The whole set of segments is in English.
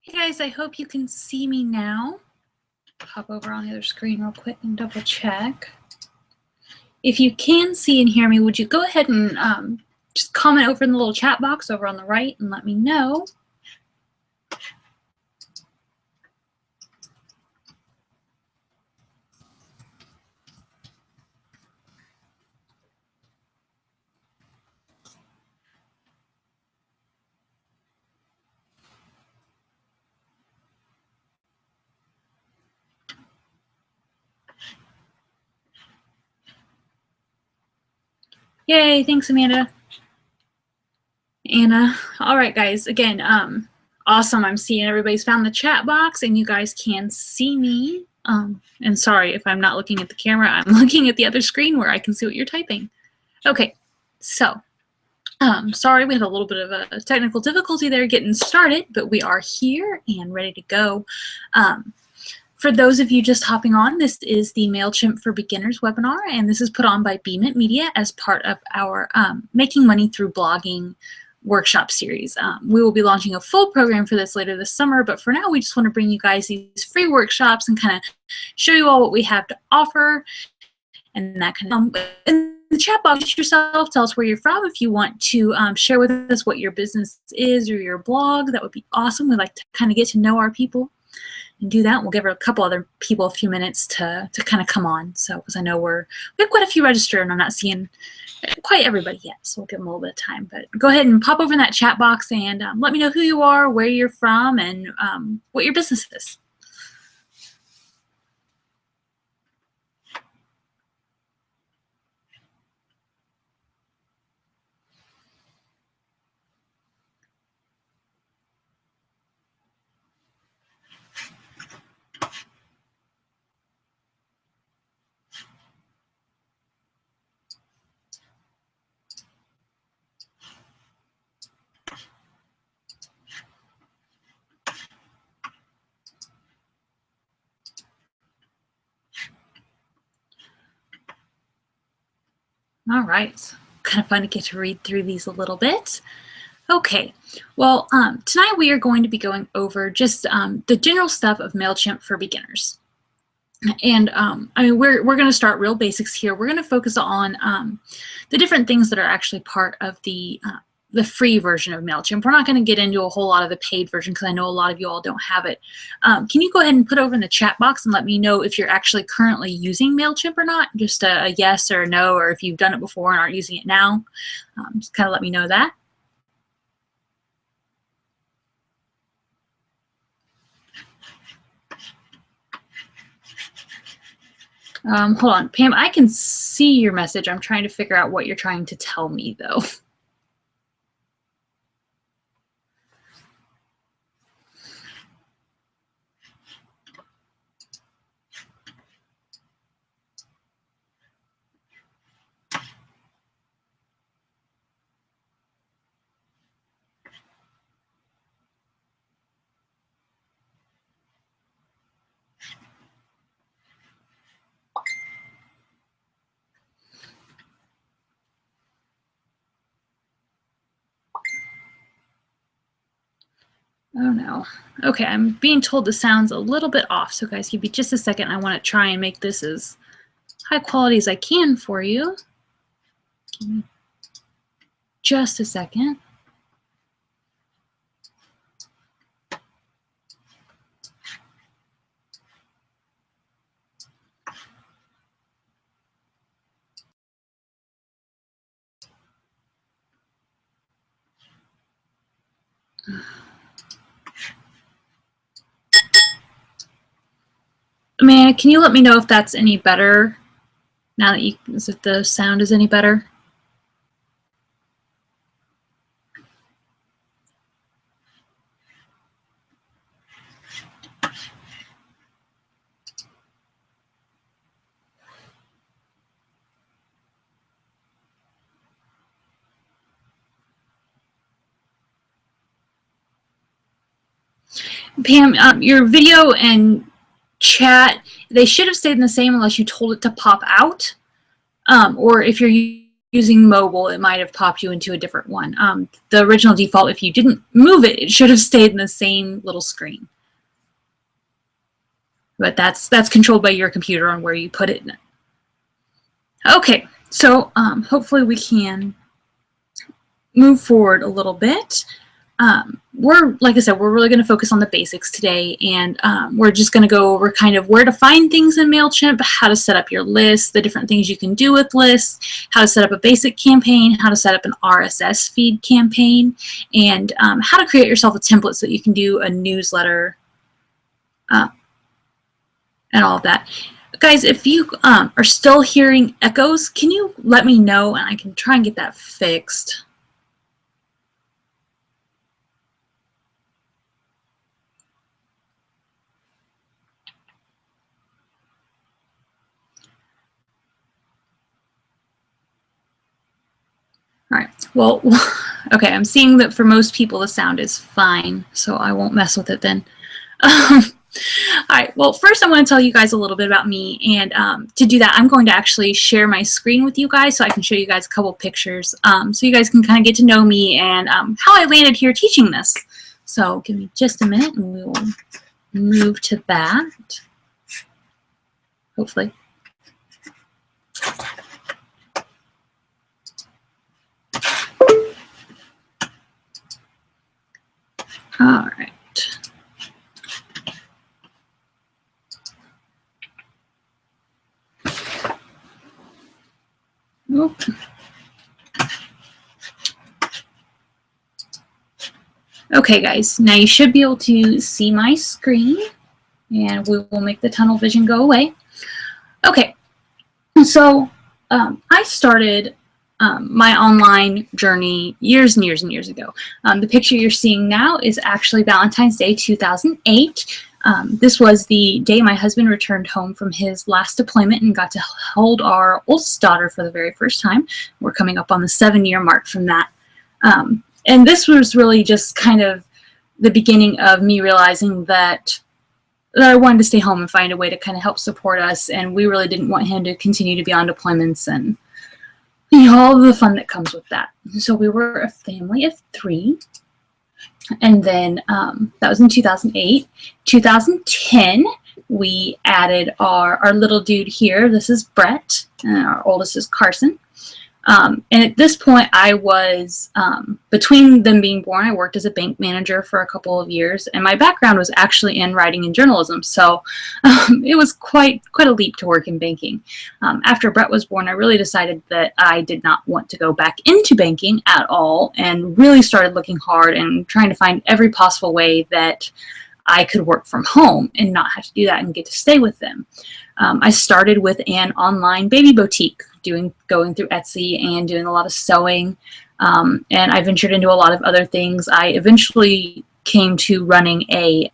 Hey guys, I hope you can see me now. Pop over on the other screen real quick and double check. If you can see and hear me, would you go ahead and just comment over in the little chat box over on the right and let me know. Yay, thanks Amanda. Anna. All right guys, again, awesome. I'm seeing everybody's found the chat box and you guys can see me. And sorry if I'm not looking at the camera, I'm looking at the other screen where I can see what you're typing. Okay, so sorry, we had a little bit of a technical difficulty there getting started, but we are here and ready to go. For those of you just hopping on, this is the MailChimp for Beginners webinar, and this is put on by Beamit Media as part of our Making Money Through Blogging workshop series. We will be launching a full program for this later this summer, but for now we just want to bring you guys these free workshops and kind of show you all what we have to offer and that kind of in the chat box yourself, tell us where you're from. If you want to share with us what your business is or your blog, that would be awesome. We'd like to kind of get to know our people and do that. We'll give a couple other people a few minutes to kind of come on. So, because I know we have quite a few registered and I'm not seeing quite everybody yet, so we'll give them a little bit of time. But go ahead and pop over in that chat box and let me know who you are, where you're from, and what your business is. All right, kind of fun to get to read through these a little bit. Okay, well, tonight we are going to be going over just the general stuff of MailChimp for beginners. And I mean, we're going to start real basics here. We're going to focus on the different things that are actually part of the free version of MailChimp. We're not going to get into a whole lot of the paid version because I know a lot of you all don't have it. Can you go ahead and put over in the chat box and let me know if you're actually currently using MailChimp or not? Just a yes or a no, or if you've done it before and aren't using it now. Just kind of let me know that. Hold on, Pam, I can see your message. I'm trying to figure out what you're trying to tell me, though. Oh no. Okay, I'm being told the sound's a little bit off, so guys, give me just a second. I want to try and make this as high quality as I can for you. Give me just a second. Amanda, can you let me know if that's any better now that if the sound is any better? Pam, your video and chat, they should have stayed the same unless you told it to pop out. Or if you're using mobile, it might have popped you into a different one. The original default, if you didn't move it, it should have stayed in the same little screen. But that's controlled by your computer on where you put it in it. Okay, so hopefully we can move forward a little bit. Like I said, we're really going to focus on the basics today, and we're just going to go over kind of where to find things in MailChimp, how to set up your list, the different things you can do with lists, how to set up a basic campaign, how to set up an RSS feed campaign, and how to create yourself a template so that you can do a newsletter and all of that. Guys, if you are still hearing echoes, can you let me know and I can try and get that fixed? All right, well, okay, I'm seeing that for most people the sound is fine, so I won't mess with it then. All right, well, first I want to tell you guys a little bit about me, and to do that, I'm going to actually share my screen with you guys so I can show you guys a couple pictures so you guys can kind of get to know me and how I landed here teaching this. So give me just a minute and we will move to that, hopefully. All right. Oop. Okay, guys, now you should be able to see my screen, and we will make the tunnel vision go away. Okay, so I started my online journey years and years and years ago. The picture you're seeing now is actually Valentine's Day 2008. This was the day my husband returned home from his last deployment and got to hold our oldest daughter for the very first time. We're coming up on the 7-year mark from that. And this was really just kind of the beginning of me realizing that I wanted to stay home and find a way to kind of help support us, and we really didn't want him to continue to be on deployments and all the fun that comes with that. So we were a family of 3. And then that was in 2008. 2010, we added our little dude here. This is Brett, and our oldest is Carson. And at this point, I was, between them being born, I worked as a bank manager for a couple of years, and my background was actually in writing and journalism, so it was quite a leap to work in banking. After Brett was born, I really decided that I did not want to go back into banking at all, and really started looking hard and trying to find every possible way that I could work from home and not have to do that and get to stay with them. I started with an online baby boutique, going through Etsy and doing a lot of sewing, and I ventured into a lot of other things. I eventually came to running a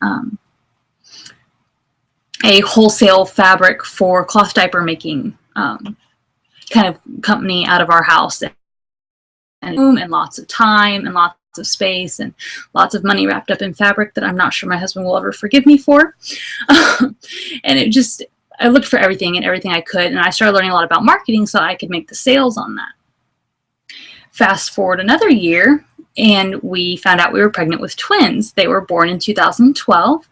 wholesale fabric for cloth diaper making kind of company out of our house, and lots of time and lots of space and lots of money wrapped up in fabric that I'm not sure my husband will ever forgive me for. And I looked for everything and everything I could, and I started learning a lot about marketing so I could make the sales on that. Fast forward another year, and we found out we were pregnant with twins. They were born in 2012,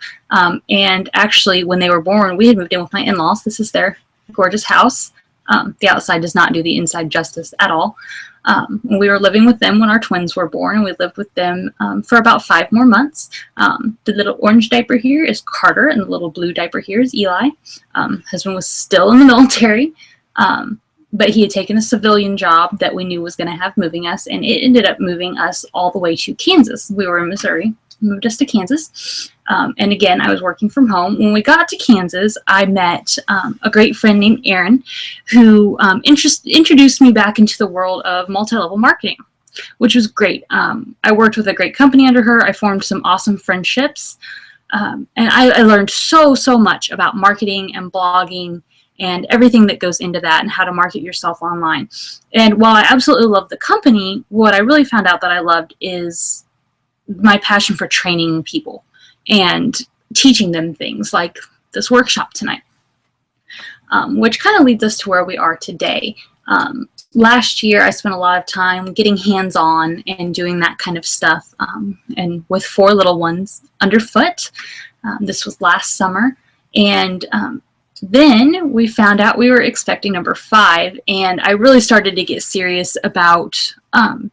and actually when they were born, we had moved in with my in-laws. This is their gorgeous house. The outside does not do the inside justice at all. We were living with them when our twins were born, and we lived with them for about 5 more months. The little orange diaper here is Carter, and the little blue diaper here is Eli. Husband was still in the military, but he had taken a civilian job that we knew was going to have moving us, and it ended up moving us all the way to Kansas. We were in Missouri, moved us to Kansas. And again, I was working from home. When we got to Kansas, I met a great friend named Erin, who introduced me back into the world of multi-level marketing, which was great. I worked with a great company under her. I formed some awesome friendships. And I learned so much about marketing and blogging and everything that goes into that and how to market yourself online. And while I absolutely love the company, what I really found out that I loved is my passion for training people and teaching them things like this workshop tonight, which kind of leads us to where we are today. last year I spent a lot of time getting hands-on and doing that kind of stuff, and with 4 little ones underfoot. This was last summer, and then we found out we were expecting number 5, and I really started to get serious about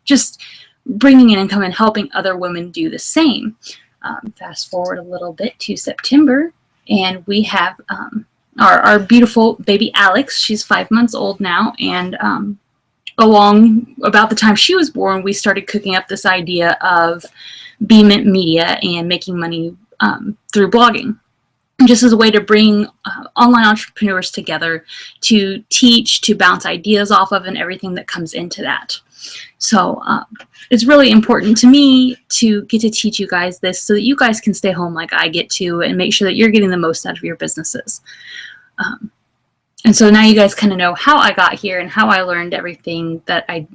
just bringing in income and helping other women do the same. Fast forward a little bit to September, and we have our beautiful baby Alex. She's 5 months old now, and along about the time she was born, we started cooking up this idea of B-Mint Media and making money through blogging, just as a way to bring online entrepreneurs together to teach, to bounce ideas off of, and everything that comes into that. So it's really important to me to get to teach you guys this so that you guys can stay home like I get to and make sure that you're getting the most out of your businesses. And so now you guys kind of know how I got here and how I learned everything that I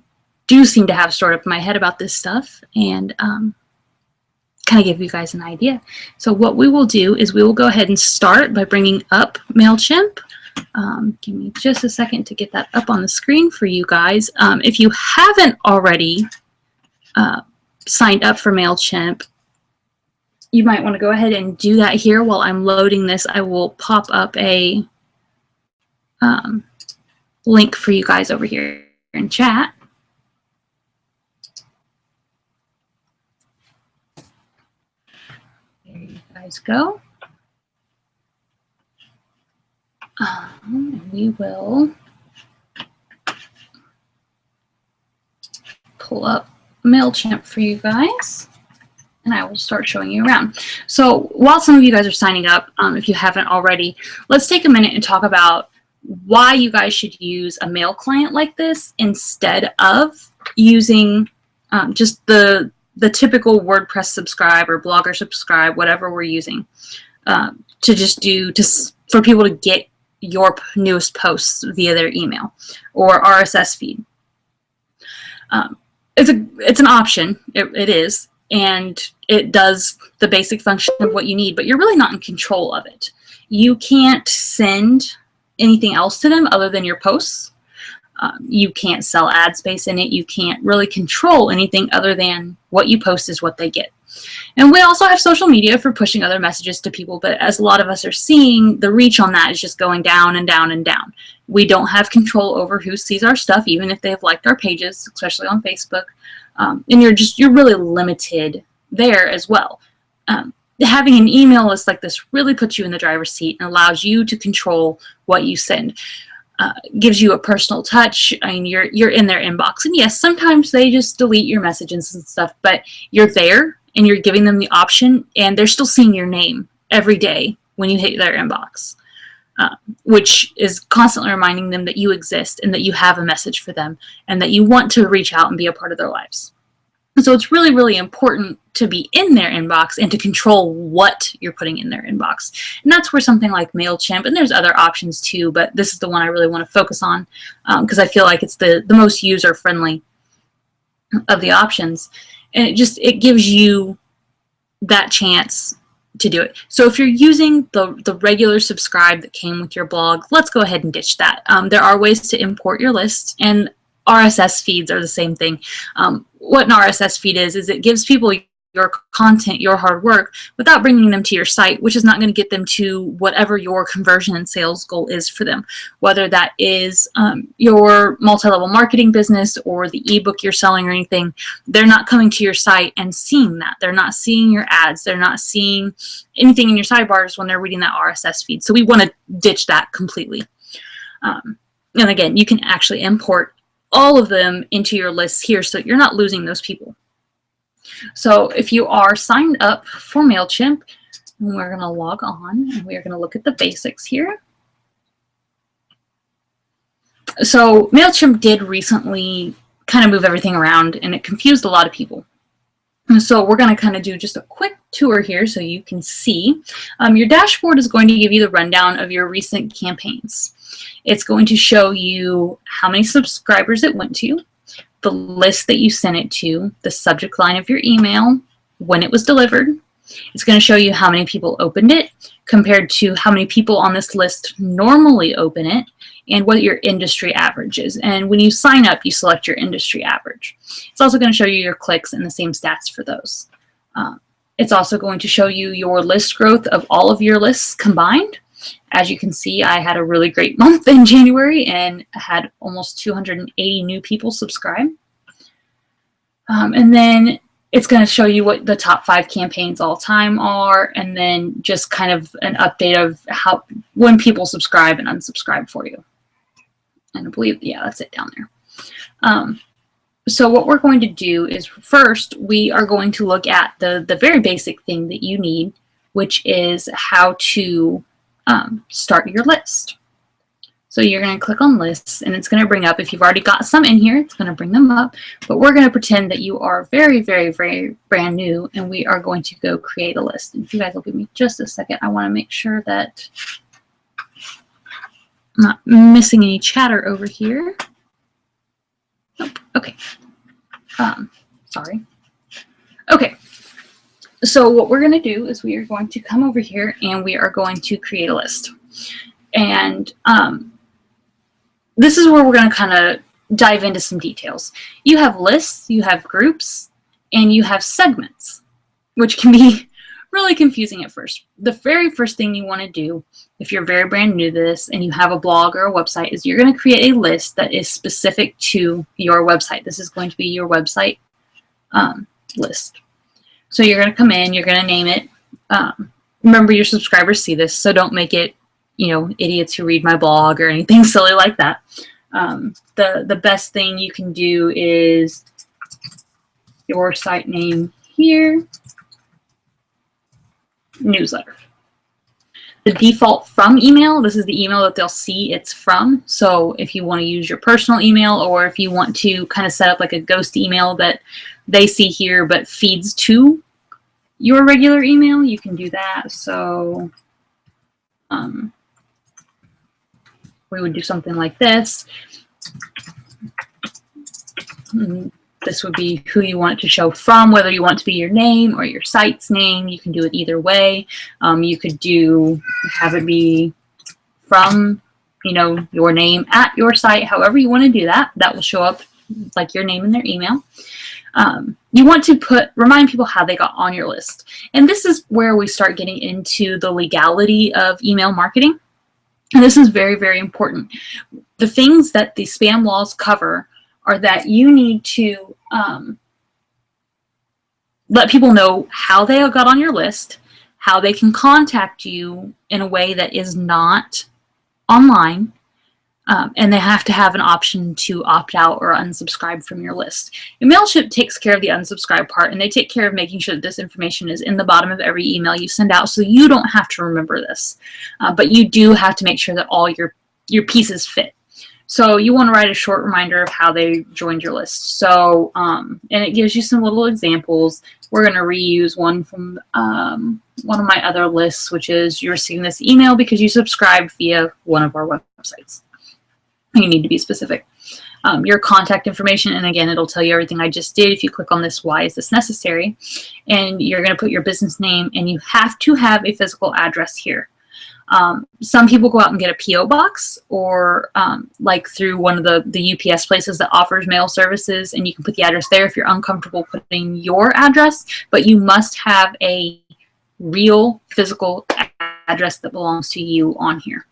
do seem to have stored up in my head about this stuff, and kind of give you guys an idea. So what we will do is we will go ahead and start by bringing up MailChimp. Give me just a second to get that up on the screen for you guys. If you haven't already signed up for MailChimp, you might want to go ahead and do that here. While I'm loading this, I will pop up a link for you guys over here in chat. There you guys go. We will pull up MailChimp for you guys, and I will start showing you around. So while some of you guys are signing up, if you haven't already, let's take a minute and talk about why you guys should use a mail client like this instead of using just the typical WordPress subscribe or Blogger subscribe, whatever we're using, for people to get your newest posts via their email or RSS feed. It's an option. It is, and it does the basic function of what you need, but you're really not in control of it. You can't send anything else to them other than your posts. You can't sell ad space in it. You can't really control anything other than what you post is what they get. And we also have social media for pushing other messages to people, but as a lot of us are seeing, the reach on that is just going down and down and down. We don't have control over who sees our stuff, even if they've liked our pages, especially on Facebook. And you're really limited there as well. Having an email list like this really puts you in the driver's seat and allows you to control what you send. Gives you a personal touch. I mean, you're in their inbox, and yes, sometimes they just delete your messages and stuff, but you're there and you're giving them the option, and they're still seeing your name every day when you hit their inbox, which is constantly reminding them that you exist and that you have a message for them and that you want to reach out and be a part of their lives. So it's really, really important to be in their inbox and to control what you're putting in their inbox. And that's where something like MailChimp, and there's other options too, but this is the one I really want to focus on because I feel like it's the most user-friendly of the options. And it gives you that chance to do it. So if you're using the regular subscribe that came with your blog, let's go ahead and ditch that. There are ways to import your list, and RSS feeds are the same thing. What an RSS feed is it gives people your content, your hard work, without bringing them to your site, which is not going to get them to whatever your conversion and sales goal is for them. Whether that is your multi-level marketing business or the ebook you're selling or anything, they're not coming to your site and seeing that. They're not seeing your ads. They're not seeing anything in your sidebars when they're reading that RSS feed. So we want to ditch that completely. And again, you can actually import all of them into your lists here so you're not losing those people. So if you are signed up for MailChimp, we're going to log on and we're going to look at the basics here. So MailChimp did recently kind of move everything around, and it confused a lot of people. And so we're going to kind of do just a quick tour here so you can see. Your dashboard is going to give you the rundown of your recent campaigns. It's going to show you how many subscribers it went to, the list that you sent it to, the subject line of your email, when it was delivered, It's going to show you how many people opened it compared to how many people on this list normally open it, and what your industry average is. And when you sign up, you select your industry average. It's also going to show you your clicks and the same stats for those. It's also going to show you your list growth of all of your lists combined. As you can see, I had a really great month in January and had almost 280 new people subscribe. And then it's going to show you what the top 5 campaigns all time are, and then just kind of an update of when people subscribe and unsubscribe for you. And I believe, yeah, that's it down there. So what we're going to do is, first, we are going to look at the very basic thing that you need, which is how to start your list. So you're going to click on lists, and it's going to bring up, if you've already got some in here, it's going to bring them up. But we're going to pretend that you are very, very, very brand new, and we are going to go create a list. And if you guys will give me just a second, I want to make sure that I'm not missing any chatter over here. Nope. Okay. Sorry. Okay. So what we're going to do is we are going to come over here and we are going to create a list. And this is where we're going to kind of dive into some details. You have lists, you have groups, and you have segments, which can be really confusing at first. The very first thing you want to do, if you're very brand new to this and you have a blog or a website, is you're going to create a list that is specific to your website. This is going to be your website list. So you're going to come in, you're going to name it. Remember, your subscribers see this, so don't make it, you know, idiots who read my blog or anything silly like that. The best thing you can do is your site name here, newsletter. The default from email, this is the email that they'll see it's from. So if you want to use your personal email, or if you want to kind of set up like a ghost email that they see here but feeds to your regular email, you can do that. So we would do something like this. This would be who you want it to show from, whether you want it to be your name or your site's name. You can do it either way. You could have it be from, you know, your name at your site. However you want to do that, that will show up like your name in their email. You want to remind people how they got on your list. And this is where we start getting into the legality of email marketing. And this is very, very important. The things that the spam laws cover are that you need to let people know how they got on your list, how they can contact you in a way that is not online, and they have to have an option to opt out or unsubscribe from your list. And MailChimp takes care of the unsubscribe part, and they take care of making sure that this information is in the bottom of every email you send out, so you don't have to remember this. But you do have to make sure that all your pieces fit. So you want to write a short reminder of how they joined your list. So, and it gives you some little examples. We're going to reuse one from one of my other lists, which is you're receiving this email because you subscribed via one of our websites. You need to be specific. Your contact information, and again, it'll tell you everything I just did. If you click on this, why is this necessary? And you're going to put your business name, and you have to have a physical address here. Some people go out and get a P.O. box, or like through one of the UPS places that offers mail services, and you can put the address there if you're uncomfortable putting your address, but you must have a real physical address that belongs to you on here.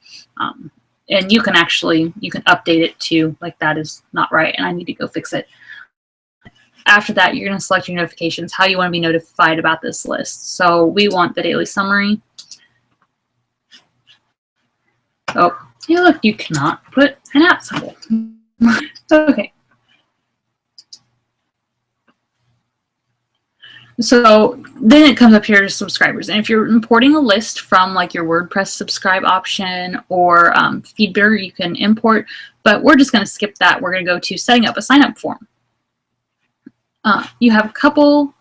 And you can update it too, like that is not right and I need to go fix it. After that, you're going to select your notifications, how you want to be notified about this list. So we want the daily summary. Oh, hey, look, you cannot put an @ symbol. Okay. So then it comes up here to subscribers. And if you're importing a list from like your WordPress subscribe option or Feedburner, you can import, but we're just going to skip that. We're going to go to setting up a sign-up form. You have a couple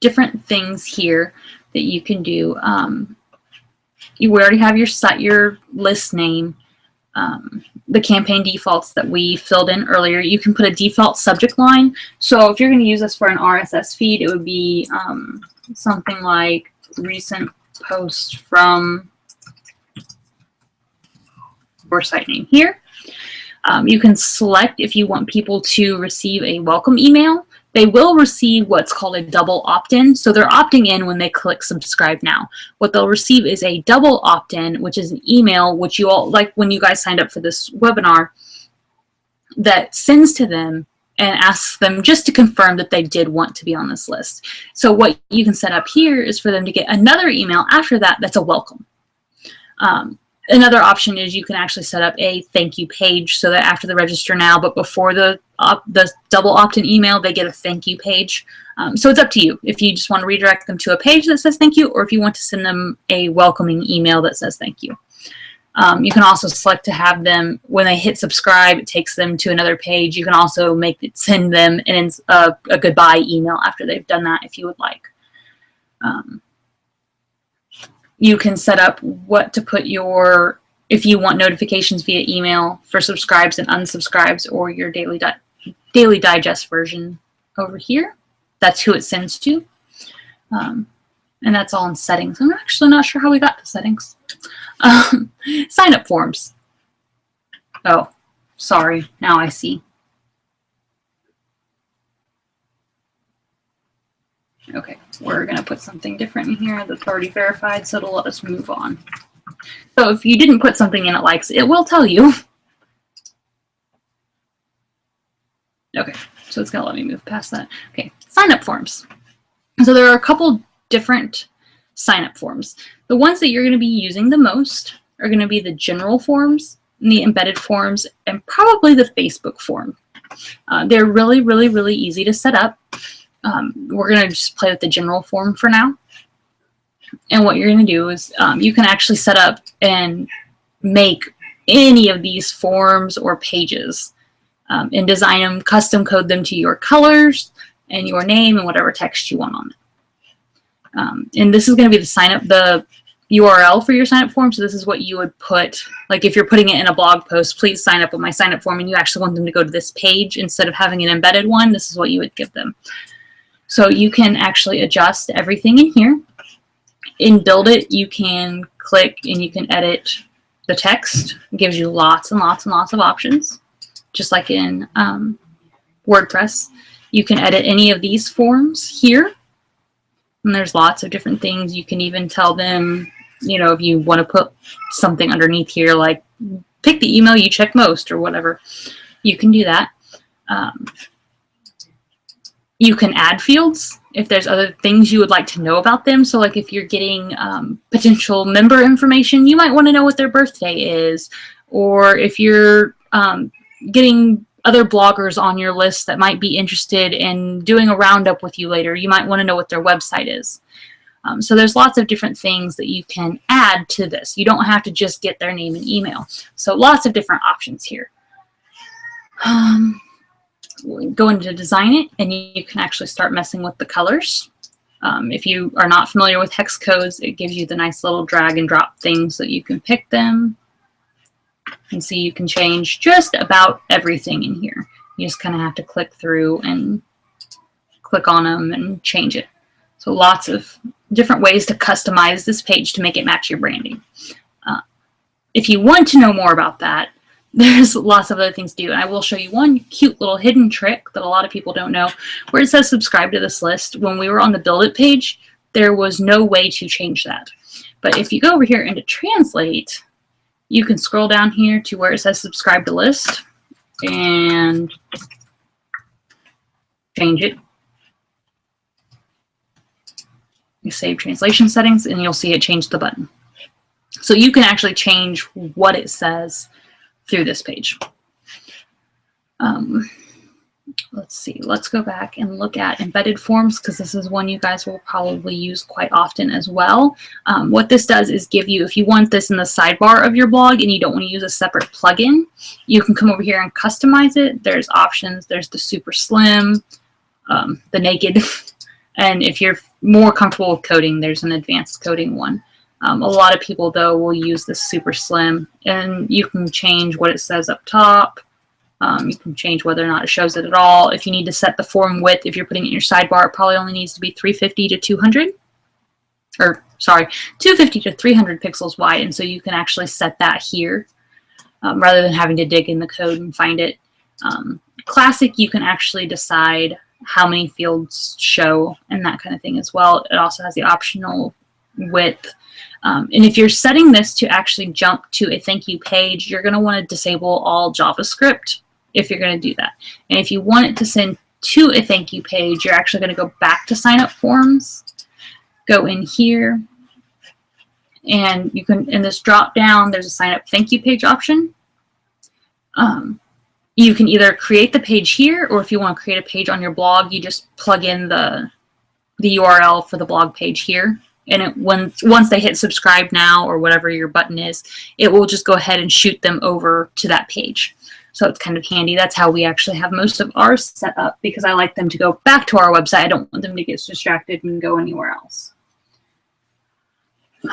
different things here that you can do. You already have your site, your list name. the campaign defaults that we filled in earlier. You can put a default subject line. So if you're going to use this for an RSS feed, it would be something like recent post from your site name here. You can select if you want people to receive a welcome email. They will receive what's called a double opt-in. So they're opting in when they click subscribe now. What they'll receive is a double opt-in, which is an email, which you all, like when you guys signed up for this webinar, that sends to them and asks them just to confirm that they did want to be on this list. So what you can set up here is for them to get another email after that that's a welcome. Another option is you can actually set up a thank you page so that after the register now, but before the double opt-in email, they get a thank you page. So it's up to you if you just want to redirect them to a page that says thank you, or if you want to send them a welcoming email that says thank you. You can also select to have them, when they hit subscribe, it takes them to another page. You can also make it send them a goodbye email after they've done that if you would like. You can set up what to put if you want notifications via email for subscribes and unsubscribes, or your daily digest version over here. That's who it sends to. And that's all in settings. I'm actually not sure how we got to settings. Sign up forms. Oh, sorry. Now I see. Okay, we're going to put something different in here that's already verified, so it'll let us move on. So if you didn't put something in it likes, it will tell you. Okay, so it's going to let me move past that. Okay, sign-up forms. So there are a couple different sign-up forms. The ones that you're going to be using the most are going to be the general forms, and the embedded forms, and probably the Facebook form. They're really, really, really easy to set up. We're going to just play with the general form for now. And what you're going to do is you can actually set up and make any of these forms or pages and design them, custom code them to your colors and your name and whatever text you want on it. And this is going to be the URL for your sign up form. So this is what you would put, like if you're putting it in a blog post, please sign up with my sign up form, and you actually want them to go to this page instead of having an embedded one, this is what you would give them. So you can actually adjust everything in here. In Build It, you can click and you can edit the text. It gives you lots and lots and lots of options, just like in WordPress. You can edit any of these forms here. And there's lots of different things. You can even tell them, you know, if you want to put something underneath here, like pick the email you check most or whatever, you can do that. You can add fields if there's other things you would like to know about them. So like if you're getting potential member information, you might want to know what their birthday is. Or if you're getting other bloggers on your list that might be interested in doing a roundup with you later, you might want to know what their website is. So there's lots of different things that you can add to this. You don't have to just get their name and email. So lots of different options here. Go into design it, and you can actually start messing with the colors. If you are not familiar with hex codes, it gives you the nice little drag and drop things so you can pick them. And see, you can change just about everything in here. You just kind of have to click through and click on them and change it. So lots of different ways to customize this page to make it match your branding. If you want to know more about that, there's lots of other things to do. And I will show you one cute little hidden trick that a lot of people don't know, where it says subscribe to this list. When we were on the Build It page, there was no way to change that. But if you go over here into Translate, you can scroll down here to where it says subscribe to list and change it. You save translation settings and you'll see it change the button. So you can actually change what it says through this page. Let's see, let's go back and look at embedded forms, because this is one you guys will probably use quite often as well. What this does is give you, if you want this in the sidebar of your blog and you don't want to use a separate plugin, you can come over here and customize it. There's options. There's the super slim, the naked, and if you're more comfortable with coding, there's an advanced coding one. A lot of people, though, will use this super slim, and you can change what it says up top. You can change whether or not it shows it at all. If you need to set the form width, if you're putting it in your sidebar, it probably only needs to be 350 to 200. Or, sorry, 250 to 300 pixels wide, and so you can actually set that here rather than having to dig in the code and find it. Classic, you can actually decide how many fields show and that kind of thing as well. It also has the optional width. And if you're setting this to actually jump to a thank you page, you're going to want to disable all JavaScript if you're going to do that. And if you want it to send to a thank you page, you're actually going to go back to sign up forms, go in here, and you can, in this drop down, there's a sign up thank you page option. You can either create the page here, or if you want to create a page on your blog, you just plug in the URL for the blog page here. And it, once they hit subscribe now or whatever your button is, it will just go ahead and shoot them over to that page. So it's kind of handy. That's how we actually have most of ours set up, because I like them to go back to our website. I don't want them to get distracted and go anywhere else.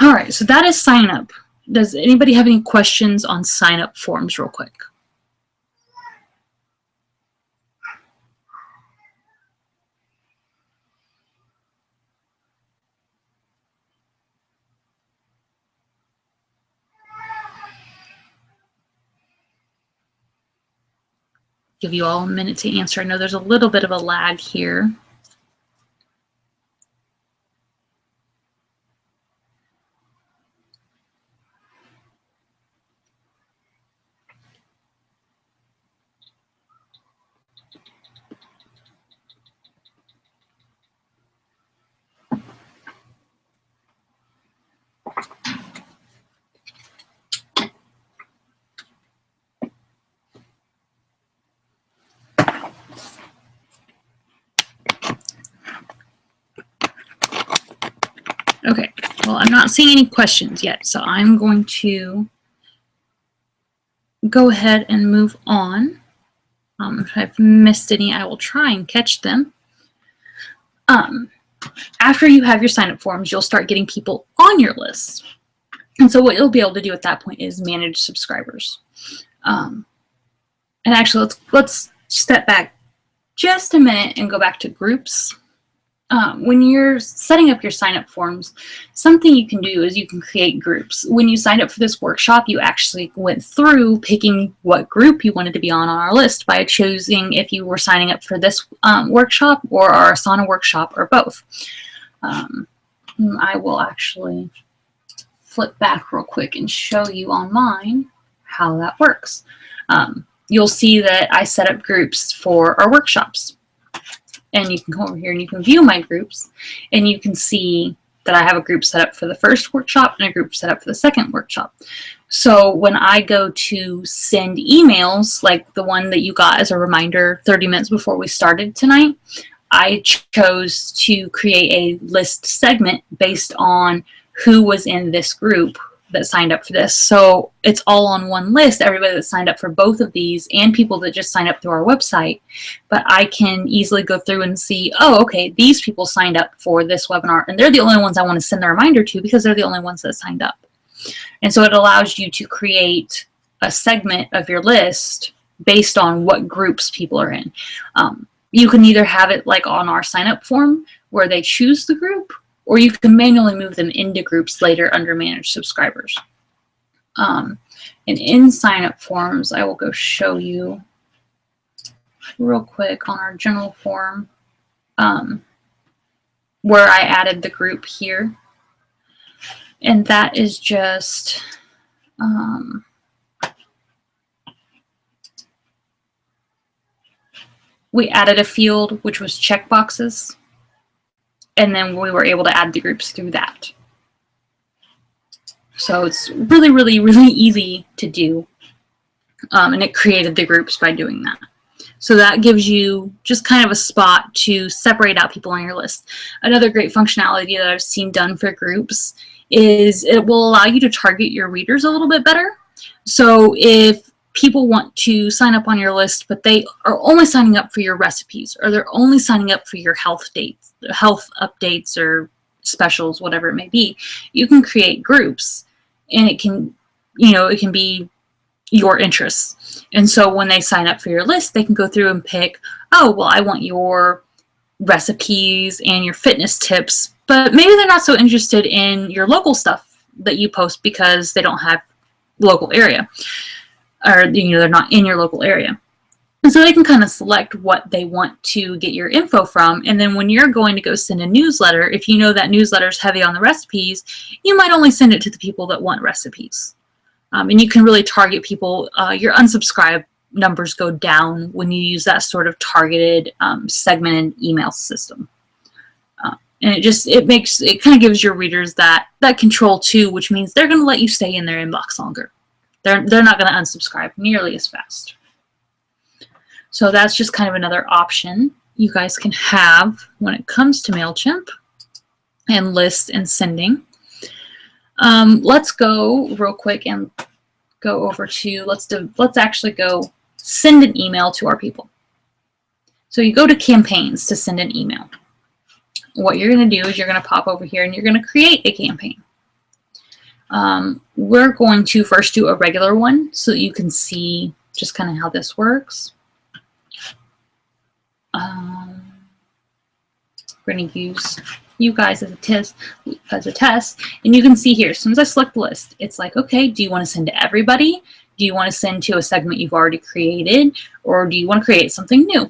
All right, so that is sign up. Does anybody have any questions on sign up forms real quick? Give you all a minute to answer. I know there's a little bit of a lag here. Okay, well, I'm not seeing any questions yet, so I'm going to go ahead and move on. If I've missed any, I will try and catch them. After you have your sign-up forms, you'll start getting people on your list. And so what you'll be able to do at that point is manage subscribers. And actually, let's step back just a minute and go back to groups. When you're setting up your sign-up forms, something you can do is you can create groups. When you signed up for this workshop, you actually went through picking what group you wanted to be on our list by choosing if you were signing up for this workshop or our Asana workshop or both. I will actually flip back real quick and show you on mine how that works. You'll see that I set up groups for our workshops. And you can come over here and you can view my groups, and you can see that I have a group set up for the first workshop and a group set up for the second workshop. So when I go to send emails, like the one that you got as a reminder 30 minutes before we started tonight, I chose to create a list segment based on who was in this group that signed up for this. So it's all on one list, everybody that signed up for both of these and people that just signed up through our website. But I can easily go through and see, oh, okay, these people signed up for this webinar, and they're the only ones I want to send the reminder to because they're the only ones that signed up. And so it allows you to create a segment of your list based on what groups people are in. You can either have it like on our sign up form where they choose the group, or you can manually move them into groups later under Manage Subscribers. And in sign-up forms, I will go show you real quick on our general form where I added the group here. And that is just we added a field which was checkboxes. And then we were able to add the groups through that. So it's really, really, really easy to do. And it created the groups by doing that. So that gives you just kind of a spot to separate out people on your list. Another great functionality that I've seen done for groups is it will allow you to target your readers a little bit better. So if people want to sign up on your list, but they are only signing up for your recipes, or they're only signing up for your health updates or specials, whatever it may be, you can create groups, and it can, it can be your interests. And so when they sign up for your list, they can go through and pick, oh, well, I want your recipes and your fitness tips, but maybe they're not so interested in your local stuff that you post because they don't have local area, or they're not in your local area. And so they can kind of select what they want to get your info from. And then when you're going to go send a newsletter, if you know that newsletter is heavy on the recipes, you might only send it to the people that want recipes. And you can really target people. Your unsubscribe numbers go down when you use that sort of targeted segmented email system. And it kind of gives your readers that control too, which means they're going to let you stay in their inbox longer. They're not going to unsubscribe nearly as fast. So that's just kind of another option you guys can have when it comes to MailChimp and lists and sending. Let's go real quick and go over to, let's actually go send an email to our people. So you go to campaigns to send an email. What you're going to do is you're going to pop over here and you're going to create a campaign. We're going to first do a regular one so that you can see just kind of how this works. We're going to use you guys as a test, and you can see here, as soon as I select the list, it's like, okay, do you want to send to everybody? Do you want to send to a segment you've already created, or do you want to create something new?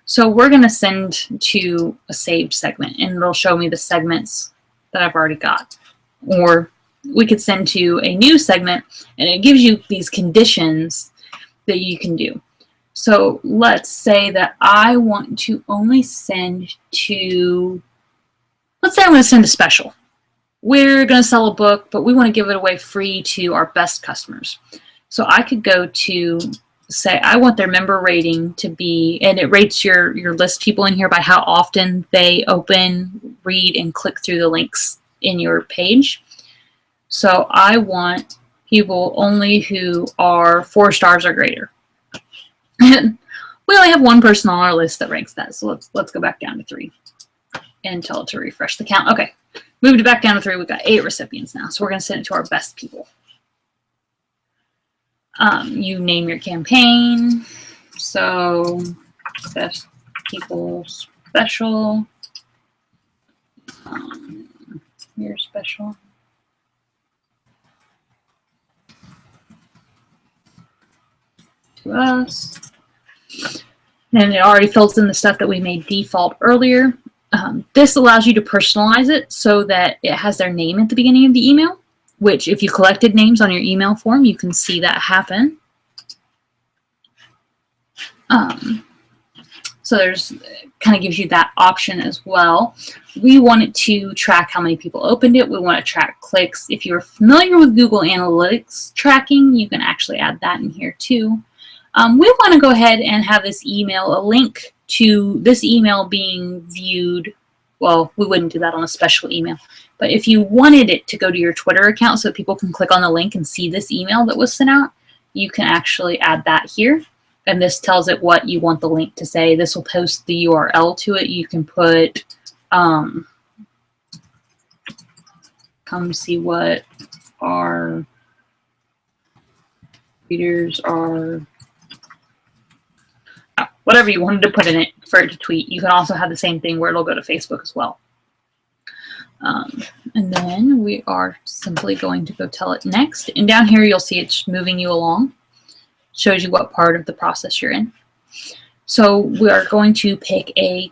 So we're going to send to a saved segment, and it'll show me the segments that I've already got. Or we could send to a new segment, and it gives you these conditions that you can do. So let's say that I want to only send to, let's say I'm going to send a special. We're going to sell a book, but we want to give it away free to our best customers. So I could go to, say, I want their member rating to be, and it rates your list people in here by how often they open, read, and click through the links in your page. So I want people only who are 4 stars or greater. And we only have one person on our list that ranks that. So let's go back down to 3 and tell it to refresh the count. Okay, moved it back down to 3. We've got 8 recipients now. So we're going to send it to our best people. You name your campaign. So best people special. Your special. To us. And it already fills in the stuff that we made default earlier. This allows you to personalize it so that it has their name at the beginning of the email, which if you collected names on your email form, you can see that happen. So there's kind of gives you that option as well. We want it to track how many people opened it. We want to track clicks. If you're familiar with Google Analytics tracking, you can actually add that in here too. We want to go ahead and have this email, a link to this email being viewed. Well, we wouldn't do that on a special email, but if you wanted it to go to your Twitter account so that people can click on the link and see this email that was sent out, you can actually add that here. And this tells it what you want the link to say. This will post the URL to it. You can put, come see what our readers are, whatever you wanted to put in it for it to tweet. You can also have the same thing where it'll go to Facebook as well. And then we are simply going to go tell it next. And down here, you'll see it's moving you along. Shows you what part of the process you're in. So we are going to pick a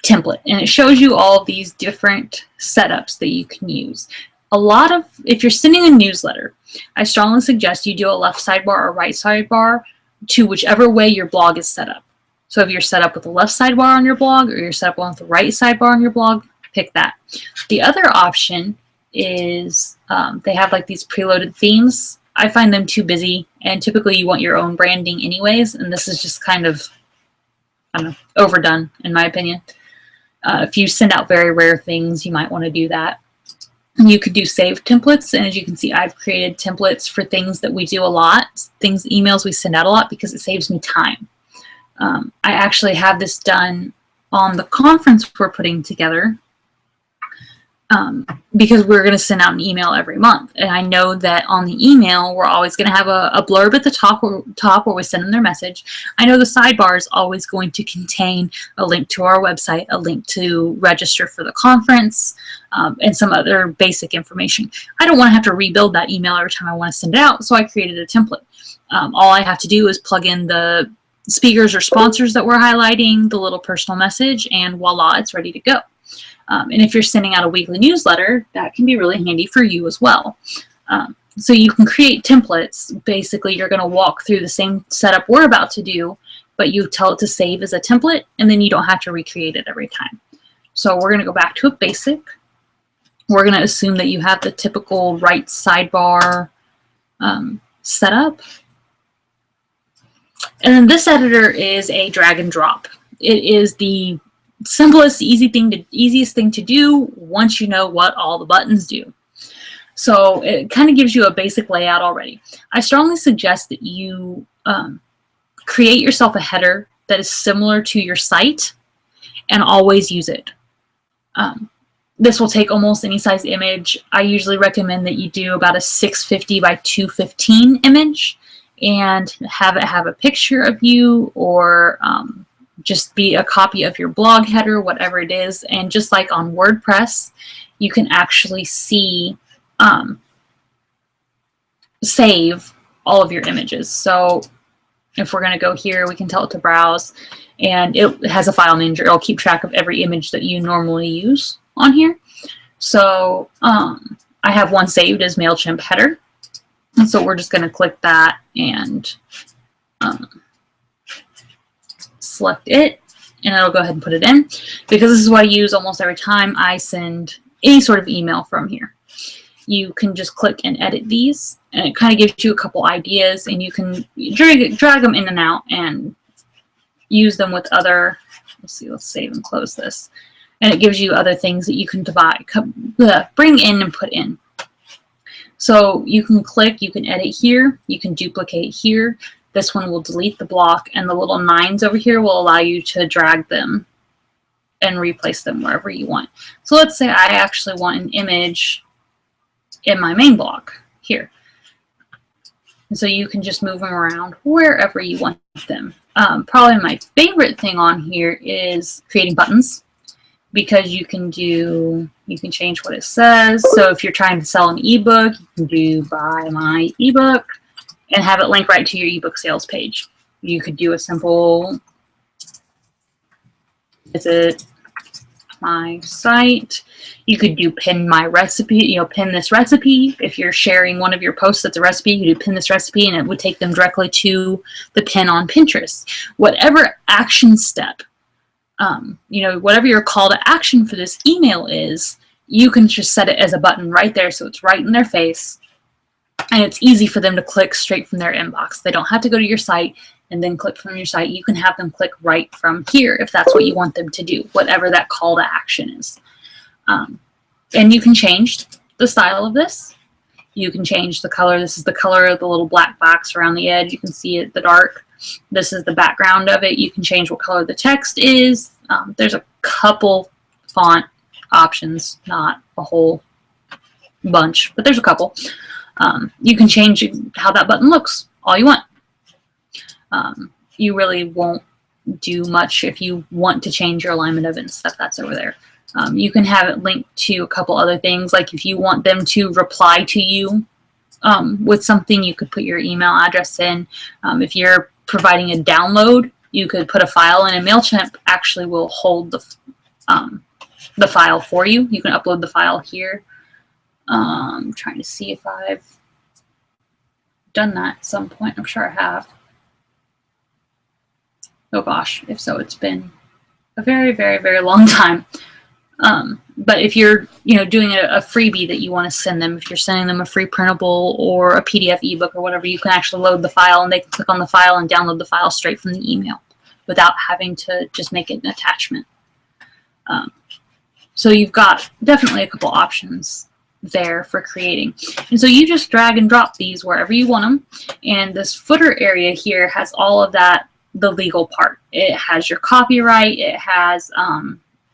template, and it shows you all of these different setups that you can use. If you're sending a newsletter, I strongly suggest you do a left sidebar or right sidebar to whichever way your blog is set up. So if you're set up with the left sidebar on your blog or you're set up with the right sidebar on your blog, pick that. The other option is they have like these preloaded themes. I find them too busy, and typically you want your own branding anyways, and this is just kind of, I don't know, overdone in my opinion. If you send out very rare things, you might want to do that. You could do saved templates, and as you can see, I've created templates for things that we do a lot, emails we send out a lot, because it saves me time. I actually have this done on the conference we're putting together. because we're going to send out an email every month. And I know that on the email, we're always going to have a blurb at the top where we send them their message. I know the sidebar is always going to contain a link to our website, a link to register for the conference, and some other basic information. I don't want to have to rebuild that email every time I want to send it out, so I created a template. All I have to do is plug in the speakers or sponsors that we're highlighting, the little personal message, and voila, it's ready to go. And if you're sending out a weekly newsletter, that can be really handy for you as well. So you can create templates. Basically, you're going to walk through the same setup we're about to do, but you tell it to save as a template, and then you don't have to recreate it every time. So we're going to go back to a basic. We're going to assume that you have the typical right sidebar setup. And then this editor is a drag and drop. It is the simplest, easiest thing to do once you know what all the buttons do. So it kind of gives you a basic layout already. I strongly suggest that you create yourself a header that is similar to your site and always use it. This will take almost any size image. I usually recommend that you do about a 650 by 215 image and have it have a picture of you, or just be a copy of your blog header, whatever it is. And just like on WordPress, you can actually see save all of your images. So if we're going to go here, we can tell it to browse, and it has a file manager. It'll keep track of every image that you normally use on here. So I have one saved as MailChimp header. And so we're just going to click that and select it, and it'll go ahead and put it in, because this is what I use almost every time I send any sort of email from here. You can just click and edit these, and it kind of gives you a couple ideas, and you can drag them in and out and use them with other, let's save and close this, and it gives you other things that you can bring in and put in. So you can click, you can edit here, you can duplicate here. This one will delete the block, and the little 9s over here will allow you to drag them and replace them wherever you want. So let's say I actually want an image in my main block here. And so you can just move them around wherever you want them. Probably my favorite thing on here is creating buttons, because you can change what it says. So if you're trying to sell an ebook, you can do buy my ebook and have it link right to your ebook sales page. You could do a simple visit my site. You could do pin my recipe, pin this recipe. If you're sharing one of your posts that's a recipe, you do pin this recipe, and it would take them directly to the pin on Pinterest. Whatever action step, whatever your call to action for this email is, you can just set it as a button right there, so it's right in their face, and it's easy for them to click straight from their inbox. They don't have to go to your site and then click from your site. You can have them click right from here if that's what you want them to do, whatever that call to action is. And you can change the style of this. You can change the color. This is the color of the little black box around the edge. You can see it, the dark. This is the background of it. You can change what color the text is. There's a couple font options, not a whole bunch, but there's a couple. You can change how that button looks all you want. You really won't do much if you want to change your alignment of it and stuff. That's over there. You can have it linked to a couple other things, like if you want them to reply to you with something, you could put your email address in. If you're providing a download, you could put a file in, and MailChimp actually will hold the file for you. You can upload the file here. I'm trying to see if I've done that at some point. I'm sure I have. Oh gosh, if so, it's been a very, very, very long time. But if you're, doing a freebie that you want to send them, if you're sending them a free printable or a PDF ebook or whatever, you can actually load the file, and they can click on the file and download the file straight from the email without having to just make it an attachment. So you've got definitely a couple options there for creating. And so you just drag and drop these wherever you want them. And this footer area here has all of that, the legal part. It has your copyright. It has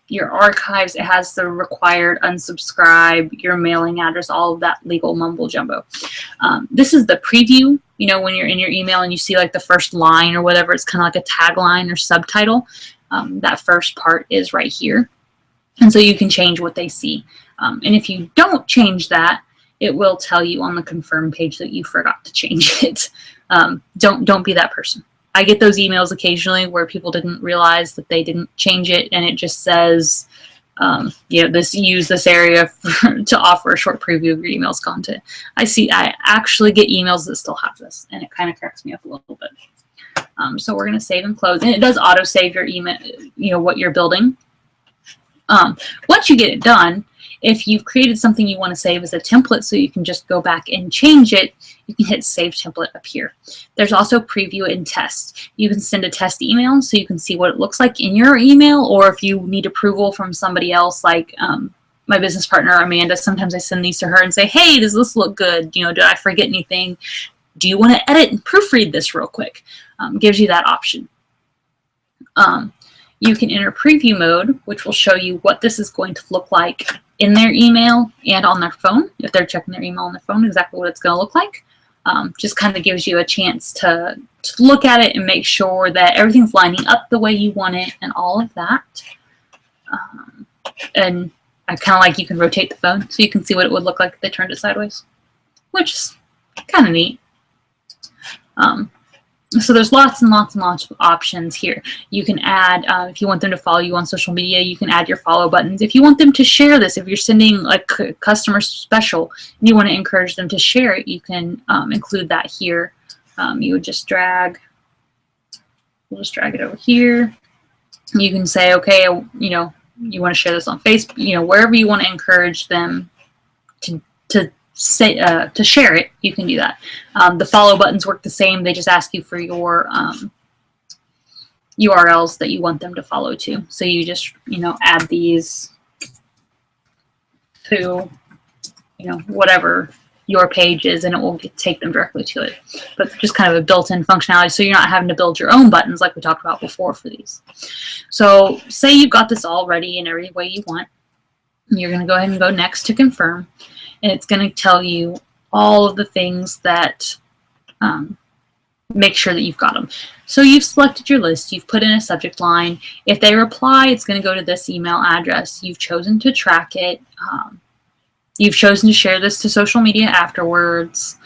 your archives. It has the required unsubscribe, your mailing address, all of that legal mumbo jumbo. This is the preview. You know, when you're in your email and you see like the first line or whatever, it's kind of like a tagline or subtitle. That first part is right here. And so you can change what they see. And if you don't change that, it will tell you on the confirm page that you forgot to change it. Don't be that person. I get those emails occasionally where people didn't realize that they didn't change it, and it just says, you know, use this area to offer a short preview of your email's content. I actually get emails that still have this, and it kind of cracks me up a little bit. So we're going to save and close, and it does auto save your email, you know, what you're building. Once you get it done, if you've created something you want to save as a template so you can just go back and change it, you can hit Save Template up here. There's also Preview and Test. You can send a test email so you can see what it looks like in your email, or if you need approval from somebody else, like my business partner, Amanda, sometimes I send these to her and say, hey, does this look good? You know, did I forget anything? Do you want to edit and proofread this real quick? Gives you that option. You can enter preview mode, which will show you what this is going to look like in their email and on their phone. If they're checking their email on their phone, exactly what it's going to look like. Just kind of gives you a chance to look at it and make sure that everything's lining up the way you want it and all of that. And I kind of like you can rotate the phone so you can see what it would look like if they turned it sideways, which is kind of neat. So there's lots and lots and lots of options here. You can add, if you want them to follow you on social media, you can add your follow buttons. If you want them to share this, if you're sending like a customer special and you want to encourage them to share it, you can include that here. You would just drag, we'll just drag it over here. You can say, okay, you know, you want to share this on Facebook, you know, wherever you want to encourage them to say to share it, you can do that. The follow buttons work the same. They just ask you for your URLs that you want them to follow to. So you just, you know, add these to, you know, whatever your page is, and it will take them directly to it. But it's just kind of a built-in functionality, so you're not having to build your own buttons like we talked about before for these. So say you've got this all ready in every way you want. You're going to go ahead and go next to confirm. And it's going to tell you all of the things that make sure that you've got them. So you've selected your list. You've put in a subject line. If they reply, it's going to go to this email address. You've chosen to track it. You've chosen to share this to social media afterwards.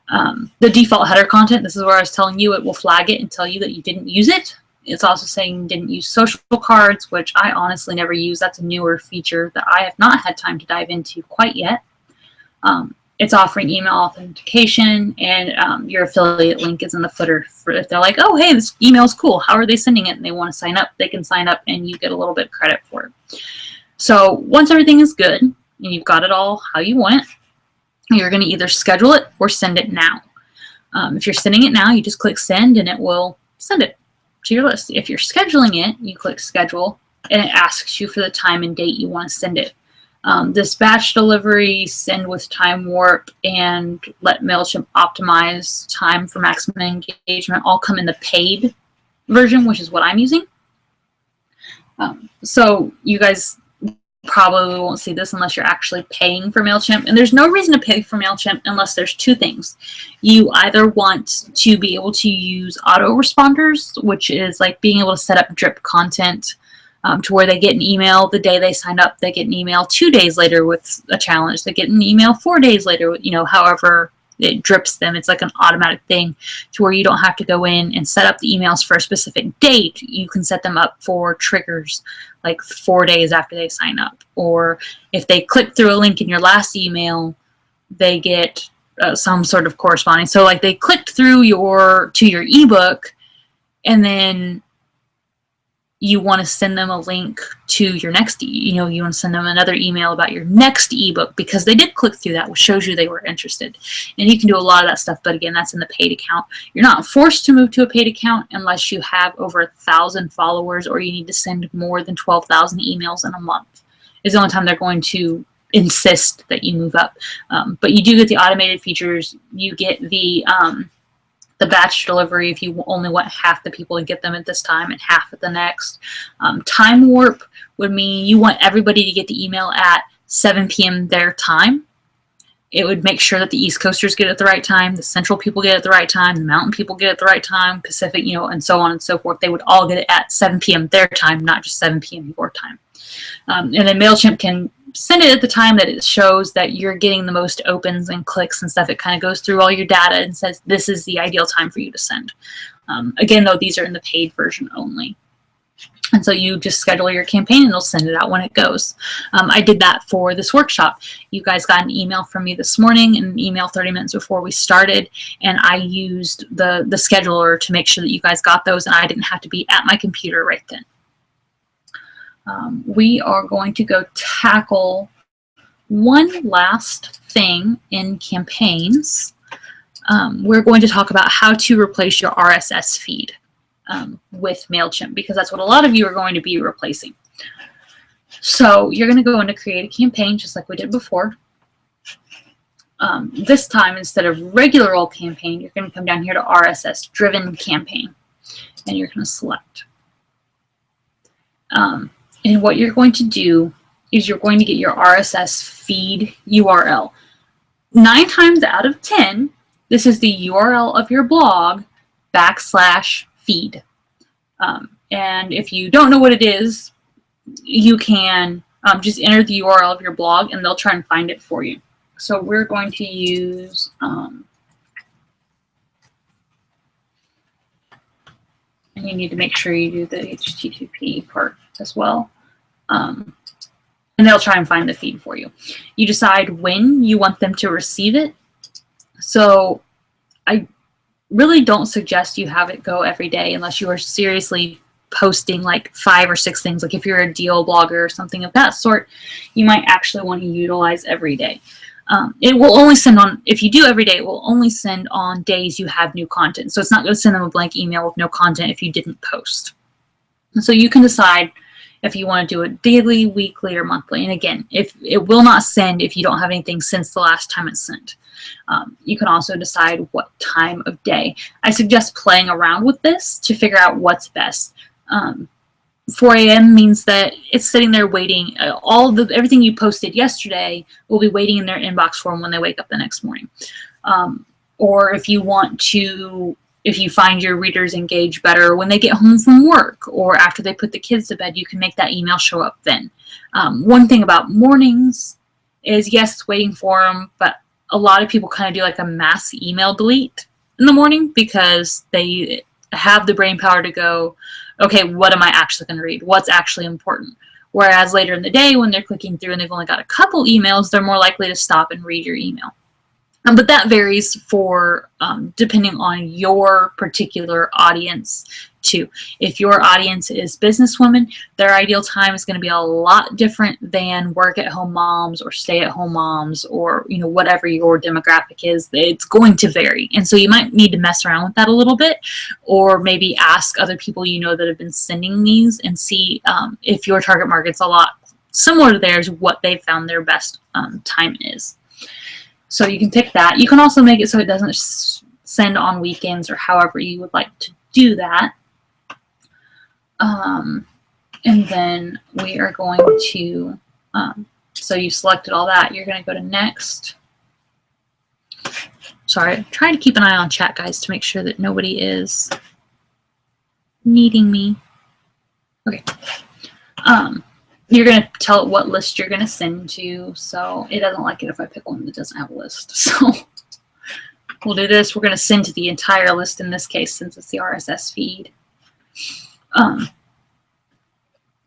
The default header content, this is where I was telling you, it will flag it and tell you that you didn't use it. It's also saying you didn't use social cards, which I honestly never use. That's a newer feature that I have not had time to dive into quite yet. It's offering email authentication, and your affiliate link is in the footer for if they're like, oh, hey, this email's cool. How are they sending it? And they want to sign up. They can sign up, and you get a little bit of credit for it. So once everything is good, and you've got it all how you want it, you're going to either schedule it or send it now. If you're sending it now, you just click send, and it will send it to your list. If you're scheduling it, you click schedule, and it asks you for the time and date you want to send it. Dispatch delivery, send with time warp, and let MailChimp optimize time for maximum engagement all come in the paid version, which is what I'm using. So you guys probably won't see this unless you're actually paying for MailChimp. And there's no reason to pay for MailChimp unless there's two things. You either want to be able to use autoresponders, which is like being able to set up drip content to where they get an email the day they sign up. They get an email 2 days later with a challenge. They get an email 4 days later with, you know, however it drips them. It's like an automatic thing to where you don't have to go in and set up the emails for a specific date. You can set them up for triggers like 4 days after they sign up. Or if they click through a link in your last email, they get some sort of corresponding. So like they clicked through to your ebook, and then you want to send them a link to your next, you want to send them another email about your next ebook because they did click through that, which shows you they were interested. And you can do a lot of that stuff, but again, that's in the paid account. You're not forced to move to a paid account unless you have over 1,000 followers or you need to send more than 12,000 emails in a month. Is the only time they're going to insist that you move up. But you do get the automated features. You get the The batch delivery, if you only want half the people to get them at this time and half at the next. Time warp would mean you want everybody to get the email at 7 p.m. their time. It would make sure that the East Coasters get it at the right time, the Central people get it at the right time, the Mountain people get it at the right time, Pacific, and so on and so forth. They would all get it at 7 p.m. their time, not just 7 p.m. your time. And then MailChimp can send it at the time that it shows that you're getting the most opens and clicks and stuff. It kind of goes through all your data and says this is the ideal time for you to send. Again, though, these are in the paid version only. And so you just schedule your campaign and it'll send it out when it goes. I did that for this workshop. You guys got an email from me this morning and an email 30 minutes before we started. And I used the scheduler to make sure that you guys got those and I didn't have to be at my computer right then. We are going to go tackle one last thing in campaigns. We're going to talk about how to replace your RSS feed with MailChimp, because that's what a lot of you are going to be replacing. So you're going to go in to create a campaign just like we did before. This time, instead of regular old campaign, you're going to come down here to RSS driven campaign and you're going to select. And what you're going to do is you're going to get your RSS feed URL. 9 times out of 10, this is the URL of your blog /feed. And if you don't know what it is, you can just enter the URL of your blog and they'll try and find it for you. So we're going to use and you need to make sure you do the HTTP part as well. And they'll try and find the feed for you. You decide when you want them to receive it. So I really don't suggest you have it go every day unless you are seriously posting like 5 or 6 things. Like if you're a deal blogger or something of that sort, you might actually want to utilize every day. It will only send on, if you do every day, it will only send on days you have new content. So it's not going to send them a blank email with no content if you didn't post. And so you can decide if you want to do it daily, weekly, or monthly. And again, if it will not send if you don't have anything since the last time it's sent. You can also decide what time of day. I suggest playing around with this to figure out what's best. 4 a.m. means that it's sitting there waiting. Everything you posted yesterday will be waiting in their inbox for them when they wake up the next morning. Or if you want to, if you find your readers engage better when they get home from work or after they put the kids to bed, you can make that email show up then. One thing about mornings is, yes, it's waiting for them, but a lot of people kind of do like a mass email delete in the morning because they have the brain power to go, okay, what am I actually going to read? What's actually important? Whereas later in the day when they're clicking through and they've only got a couple emails, they're more likely to stop and read your email. But that varies for depending on your particular audience too. If your audience is businesswomen, their ideal time is going to be a lot different than work-at-home moms or stay-at-home moms or whatever your demographic is. It's going to vary, and so you might need to mess around with that a little bit, or maybe ask other people that have been sending these and see if your target market's a lot similar to theirs, what they found their best time is. So you can pick that. You can also make it so it doesn't send on weekends or however you would like to do that. And then we are going to, so you selected all that. You're going to go to next. Sorry, I'm trying to keep an eye on chat, guys, to make sure that nobody is needing me. Okay. You're going to tell it what list you're going to send to, so it doesn't like it if I pick one that doesn't have a list. So we'll do this. We're going to send to the entire list in this case since it's the RSS feed. And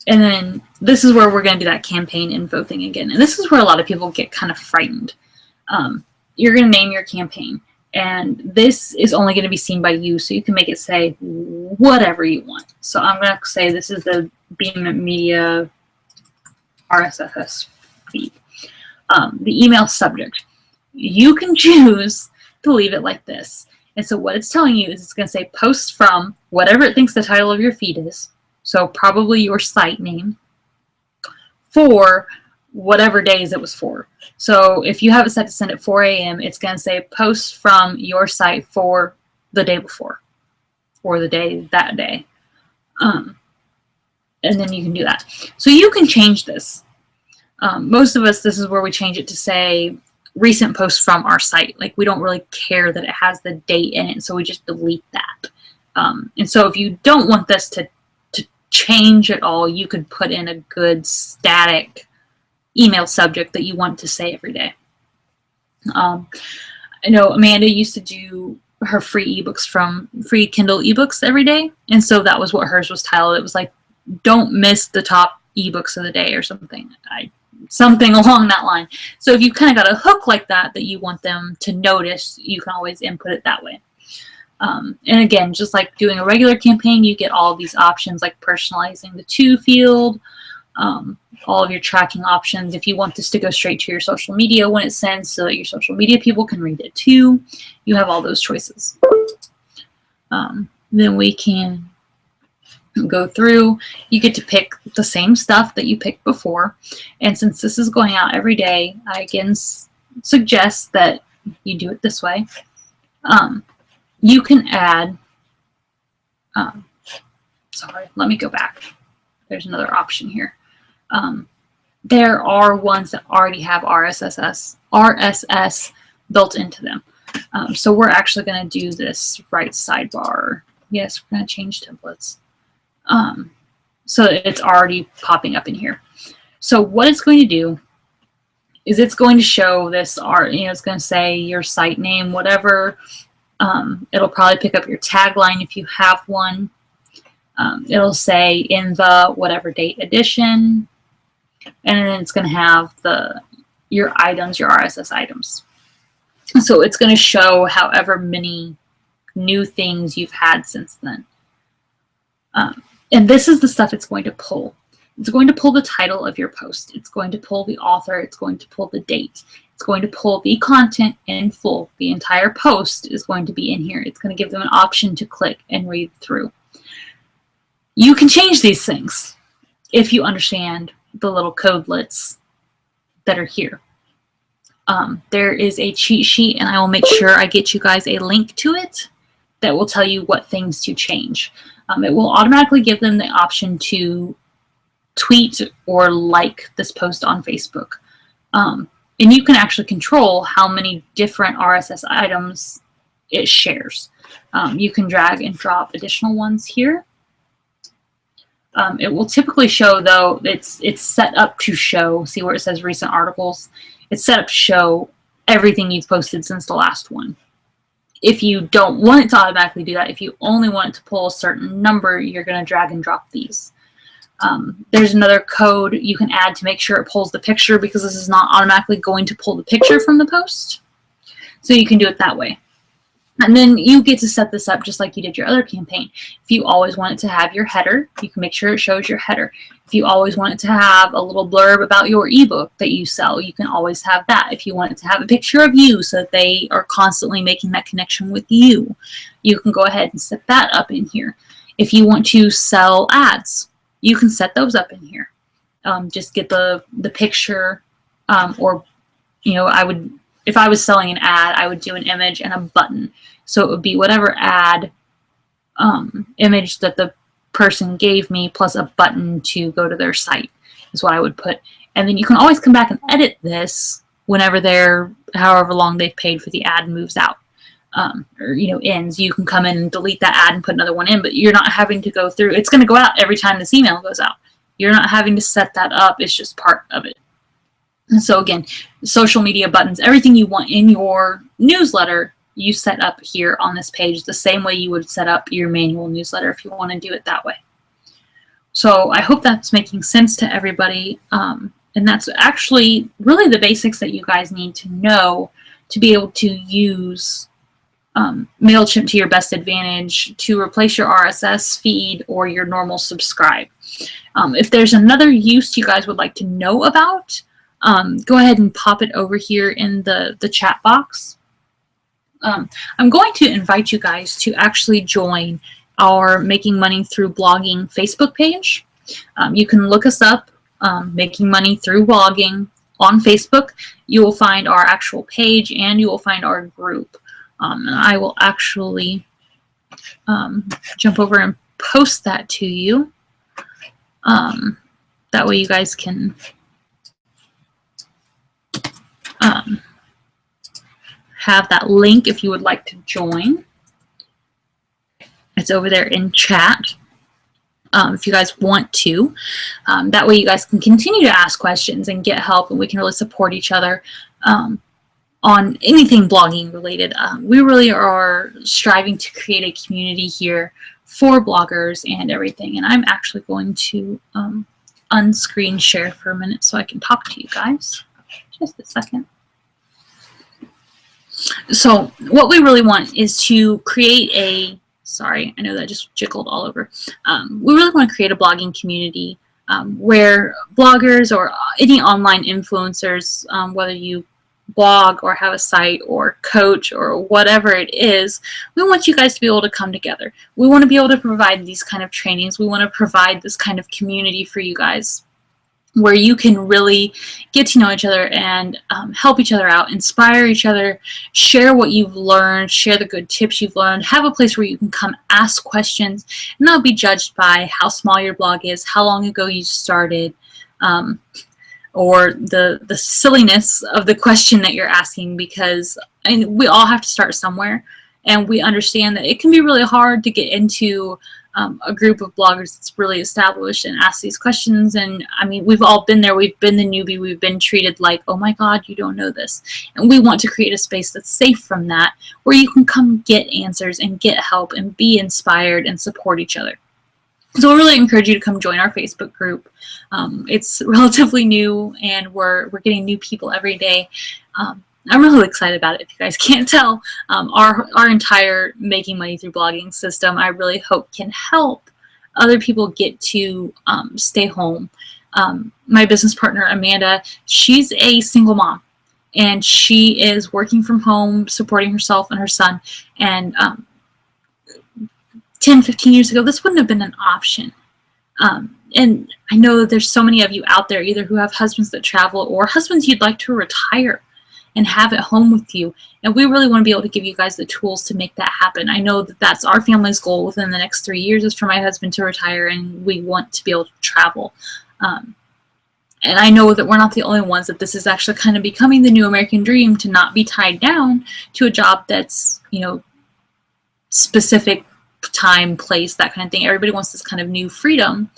then this is where we're going to do that campaign info thing again. And this is where a lot of people get kind of frightened. You're going to name your campaign. And this is only going to be seen by you, so you can make it say whatever you want. So I'm going to say this is the Beam Media RSS feed. The email subject. You can choose to leave it like this. And so what it's telling you is it's going to say post from whatever it thinks the title of your feed is. So probably your site name for whatever days it was for. So if you have it set to send at 4 a.m., it's going to say post from your site for the day before or the day that day. And then you can do that. So you can change this. Most of us, this is where we change it to say recent posts from our site. Like, we don't really care that it has the date in it, so we just delete that. And so if you don't want this to change at all, you could put in a good static email subject that you want to say every day. I know Amanda used to do her free ebooks from free Kindle ebooks every day, and so that was what hers was titled. It was like, don't miss the top ebooks of the day or something. Something along that line. So if you kind of got a hook like that you want them to notice, you can always input it that way. And again, just like doing a regular campaign, you get all of these options like personalizing the to field, all of your tracking options. If you want this to go straight to your social media when it sends so that your social media people can read it too, you have all those choices. Then we can go through. You get to pick the same stuff that you picked before. And since this is going out every day, I again suggest that you do it this way. You can add, sorry, let me go back. There's another option here. There are ones that already have RSS built into them. So we're actually going to do this right sidebar. Yes, we're going to change templates. So it's already popping up in here. So what it's going to do is it's going to show this art, it's going to say your site name, whatever. It'll probably pick up your tagline if you have one. It'll say in the whatever date edition, and then it's going to have your items, your RSS items. So it's going to show however many new things you've had since then. And this is the stuff it's going to pull. It's going to pull the title of your post. It's going to pull the author. It's going to pull the date. It's going to pull the content in full. The entire post is going to be in here. It's going to give them an option to click and read through. You can change these things if you understand the little codelets that are here. There is a cheat sheet, and I will make sure I get you guys a link to it that will tell you what things to change. It will automatically give them the option to tweet or like this post on Facebook. And you can actually control how many different RSS items it shares. You can drag and drop additional ones here. It will typically show, though, it's set up to show, see where it says recent articles? It's set up to show everything you've posted since the last one. If you don't want it to automatically do that, if you only want it to pull a certain number, you're going to drag and drop these. There's another code you can add to make sure it pulls the picture, because this is not automatically going to pull the picture from the post. So you can do it that way. And then you get to set this up just like you did your other campaign. If you always want it to have your header, you can make sure it shows your header. If you always want it to have a little blurb about your ebook that you sell, you can always have that. If you want it to have a picture of you so that they are constantly making that connection with you, you can go ahead and set that up in here. If you want to sell ads, you can set those up in here. Just get the picture, or, if I was selling an ad, I would do an image and a button. So it would be whatever ad image that the person gave me plus a button to go to their site is what I would put. And then you can always come back and edit this whenever however long they've paid for the ad moves out. Or ends. You can come in and delete that ad and put another one in, but you're not having to go through. It's going to go out every time this email goes out. You're not having to set that up. It's just part of it. And so again, social media buttons, everything you want in your newsletter, you set up here on this page the same way you would set up your manual newsletter if you want to do it that way. So I hope that's making sense to everybody. And that's actually really the basics that you guys need to know to be able to use MailChimp to your best advantage to replace your RSS feed or your normal subscribe. If there's another use you guys would like to know about, go ahead and pop it over here in the chat box. I'm going to invite you guys to actually join our Making Money Through Blogging Facebook page. You can look us up, Making Money Through Blogging on Facebook. You will find our actual page and you will find our group. And I will actually jump over and post that to you. That way you guys can have that link if you would like to join. It's over there in chat. If you guys want to. That way you guys can continue to ask questions and get help, and we can really support each other on anything blogging related. We really are striving to create a community here for bloggers and everything. And I'm actually going to unscreen share for a minute so I can talk to you guys. Just a second. So what we really want is to create a, sorry, I know that just jiggled all over. We really want to create a blogging community where bloggers or any online influencers, whether you blog or have a site or coach or whatever it is, we want you guys to be able to come together. We want to be able to provide these kind of trainings. We want to provide this kind of community for you guys where you can really get to know each other and help each other out, inspire each other, share what you've learned, share the good tips you've learned, have a place where you can come ask questions and not be judged by how small your blog is, how long ago you started, or the silliness of the question that you're asking, because we all have to start somewhere, and we understand that it can be really hard to get into a group of bloggers that's really established and ask these questions. And I mean, we've all been there. We've been the newbie. We've been treated like, oh my God, you don't know this. And we want to create a space that's safe from that, where you can come get answers and get help and be inspired and support each other. So we really encourage you to come join our Facebook group. It's relatively new, and we're getting new people every day. I'm really excited about it. If you guys can't tell, our entire Making Money Through Blogging system, I really hope can help other people get to stay home. My business partner, Amanda, she's a single mom, and she is working from home, supporting herself and her son. And 10, 15 years ago, this wouldn't have been an option. And I know that there's so many of you out there, either who have husbands that travel or husbands you'd like to retire and have at home with you. And we really want to be able to give you guys the tools to make that happen. I know that that's our family's goal within the next 3 years, is for my husband to retire, and we want to be able to travel. And I know that we're not the only ones, that this is actually kind of becoming the new American dream, to not be tied down to a job that's, you know, specific time, place, that kind of thing. Everybody wants this kind of new freedom,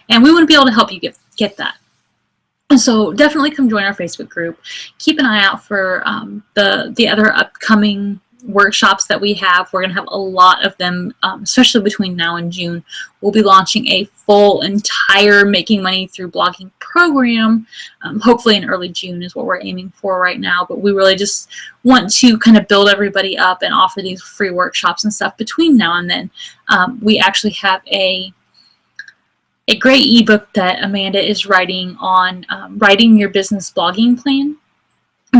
and we want to be able to help you get that. And so definitely come join our Facebook group. Keep an eye out for the other upcoming workshops that we have. We're going to have a lot of them, especially between now and June. We'll be launching a full entire Making Money Through Blogging program. Hopefully in early June is what we're aiming for right now. But we really just want to kind of build everybody up and offer these free workshops and stuff between now and then. We actually have a great ebook that Amanda is writing on writing your business blogging plan.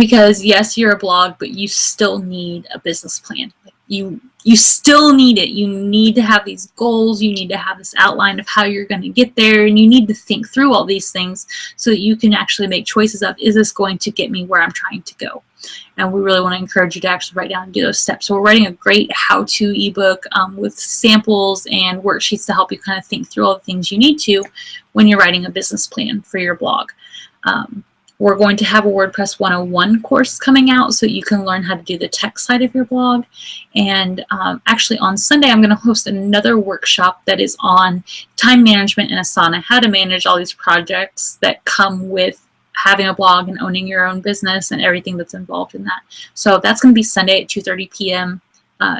Because yes, you're a blog, but you still need a business plan. You still need it. You need to have these goals. You need to have this outline of how you're going to get there, and you need to think through all these things so that you can actually make choices of, is this going to get me where I'm trying to go? And we really want to encourage you to actually write down and do those steps. So we're writing a great how-to ebook with samples and worksheets to help you kind of think through all the things you need to when you're writing a business plan for your blog. We're going to have a WordPress 101 course coming out so you can learn how to do the tech side of your blog. And actually on Sunday, I'm going to host another workshop that is on time management in Asana, how to manage all these projects that come with having a blog and owning your own business and everything that's involved in that. So that's going to be Sunday at 2:30 p.m.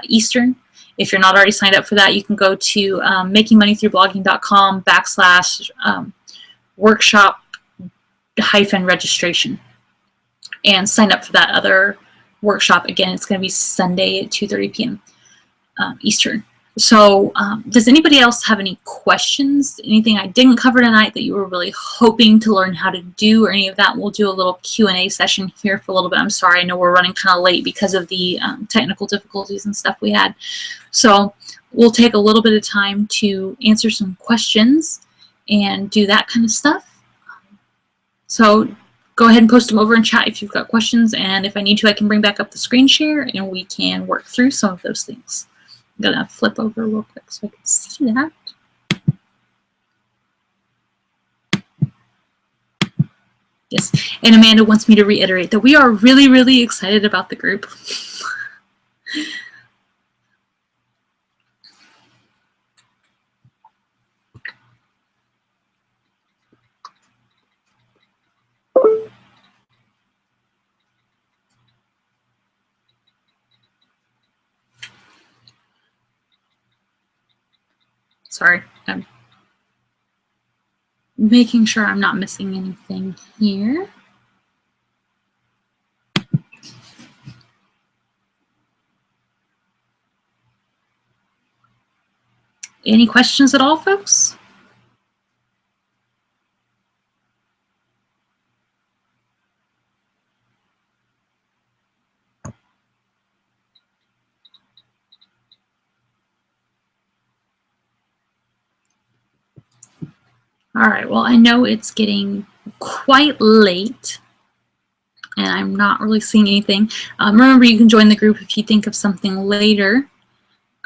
Eastern. If you're not already signed up for that, you can go to makingmoneythroughblogging.com/workshop-registration and sign up for that other workshop. Again, it's going to be Sunday at 2:30 p.m. Eastern. So does anybody else have any questions? Anything I didn't cover tonight that you were really hoping to learn how to do, or any of that? We'll do a little Q&A session here for a little bit. I'm sorry, I know we're running kind of late because of the technical difficulties and stuff we had. So we'll take a little bit of time to answer some questions and do that kind of stuff. So go ahead and post them over in chat if you've got questions, and if I need to, I can bring back up the screen share and we can work through some of those things. I'm going to flip over real quick so I can see that. Yes, and Amanda wants me to reiterate that we are really, really excited about the group. Sorry, I'm making sure I'm not missing anything here. Any questions at all, folks? All right, well, I know it's getting quite late, and I'm not really seeing anything. Remember, you can join the group if you think of something later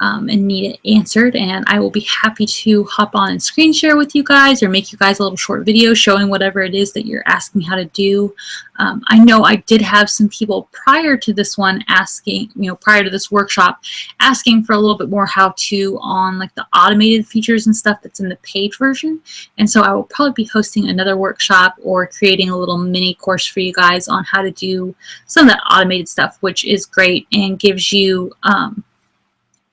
and need it answered, and I will be happy to hop on and screen share with you guys or make you guys a little short video showing whatever it is that you're asking how to do. I know I did have some people prior to this one asking, prior to this workshop, asking for a little bit more how-to on like the automated features and stuff that's in the paid version, and so I will probably be hosting another workshop or creating a little mini course for you guys on how to do some of that automated stuff, which is great and gives you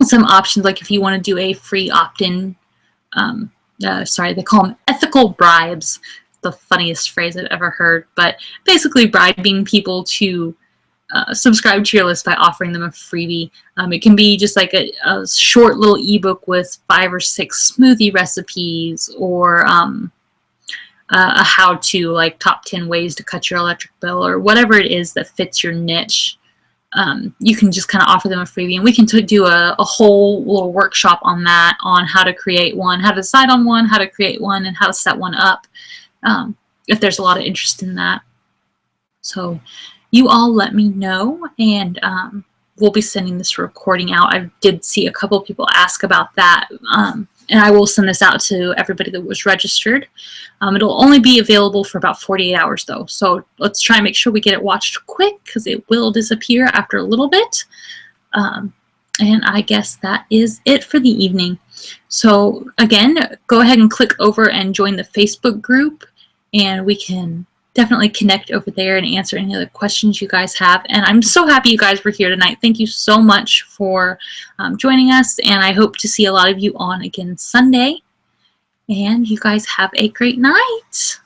some options, like if you want to do a free opt-in, sorry, they call them ethical bribes. The funniest phrase I've ever heard, but basically bribing people to subscribe to your list by offering them a freebie. It can be just like a short little ebook with 5 or 6 smoothie recipes, or a how-to, like top 10 ways to cut your electric bill, or whatever it is that fits your niche. You can just kind of offer them a freebie, and we can do a whole little workshop on that, on how to create one, how to decide on one, how to create one, and how to set one up, if there's a lot of interest in that. So you all let me know, and we'll be sending this recording out. I did see a couple of people ask about that, and I will send this out to everybody that was registered. It'll only be available for about 48 hours though, so let's try and make sure we get it watched quick, because it will disappear after a little bit. And I guess that is it for the evening. So again, go ahead and click over and join the Facebook group, and we can definitely connect over there and answer any other questions you guys have. And I'm so happy you guys were here tonight. Thank you so much for joining us, and I hope to see a lot of you on again Sunday. And you guys have a great night.